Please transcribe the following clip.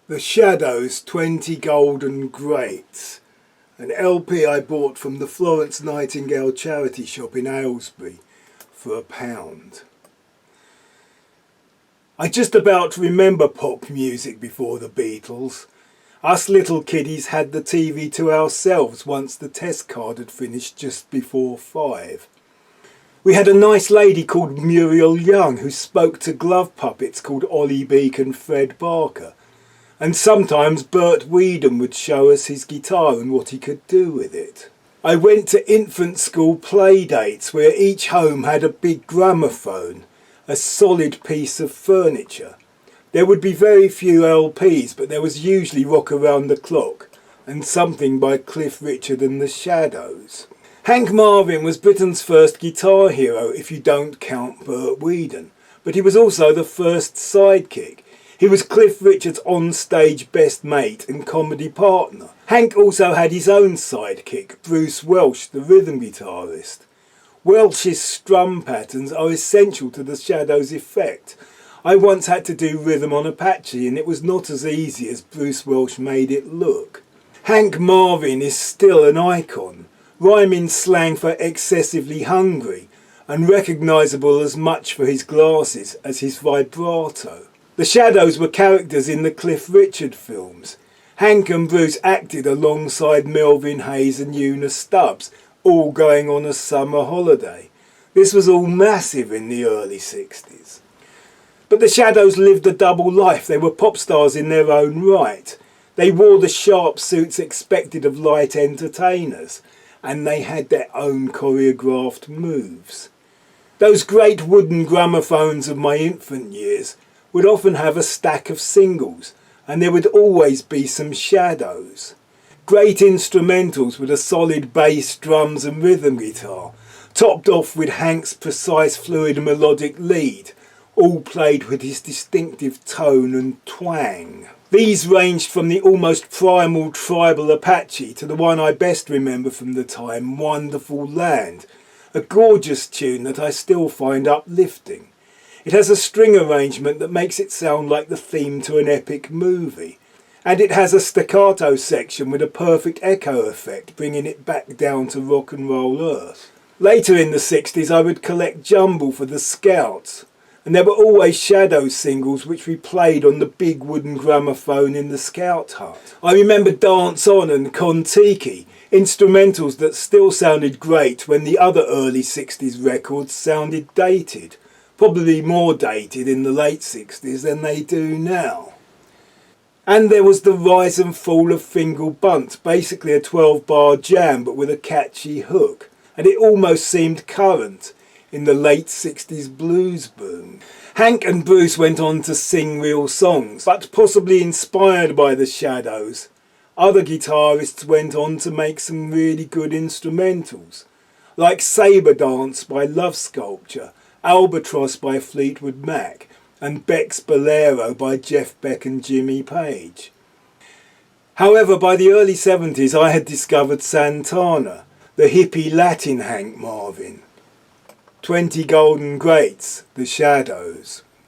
The Shadows 20 Golden Greats, an LP I bought from the Florence Nightingale charity shop in Aylesbury for £1. I just about remember pop music before the Beatles. Us little kiddies had the TV to ourselves once the test card had finished just before 5. We had a nice lady called Muriel Young who spoke to glove puppets called Ollie Beak and Fred Barker. And sometimes Bert Weedon would show us his guitar and what he could do with it. I went to infant school play dates where each home had a big gramophone, a solid piece of furniture. There would be very few LPs, but there was usually Rock Around the Clock and something by Cliff Richard and the Shadows. Hank Marvin was Britain's first guitar hero if you don't count Bert Weedon, but he was also the first sidekick. He was Cliff Richard's on-stage best mate and comedy partner. Hank also had his own sidekick, Bruce Welch, the rhythm guitarist. Welch's strum patterns are essential to the Shadows' effect. I once had to do rhythm on Apache and it was not as easy as Bruce Welch made it look. Hank Marvin is still an icon, rhyming slang for excessively hungry and recognisable as much for his glasses as his vibrato. The Shadows were characters in the Cliff Richard films. Hank and Bruce acted alongside Melvin Hayes and Una Stubbs, all going on a summer holiday. This was all massive in the early 60s. But the Shadows lived a double life. They were pop stars in their own right. They wore the sharp suits expected of light entertainers, and they had their own choreographed moves. Those great wooden gramophones of my infant years would often have a stack of singles, and there would always be some Shadows. Great instrumentals with a solid bass, drums and rhythm guitar, topped off with Hank's precise fluid melodic lead, all played with his distinctive tone and twang. These ranged from the almost primal tribal Apache to the one I best remember from the time, Wonderful Land, a gorgeous tune that I still find uplifting. It has a string arrangement that makes it sound like the theme to an epic movie. And it has a staccato section with a perfect echo effect, bringing it back down to rock and roll earth. Later in the 60s I would collect Jumble for the Scouts, and there were always Shadows singles which we played on the big wooden gramophone in the Scout hut. I remember Dance On and Kon-Tiki, instrumentals that still sounded great when the other early 60s records sounded dated. Probably more dated in the late 60s than they do now. And there was the Rise and Fall of Fingal Bunt, basically a 12-bar jam but with a catchy hook, and it almost seemed current in the late 60s blues boom. Hank and Bruce went on to sing real songs, but possibly inspired by the Shadows, other guitarists went on to make some really good instrumentals, like Sabre Dance by Love Sculpture, Albatross by Fleetwood Mac, and Beck's Bolero by Jeff Beck and Jimmy Page. However, by the early 70s I had discovered Santana, the hippie Latin Hank Marvin. 20 Golden Greats, The Shadows.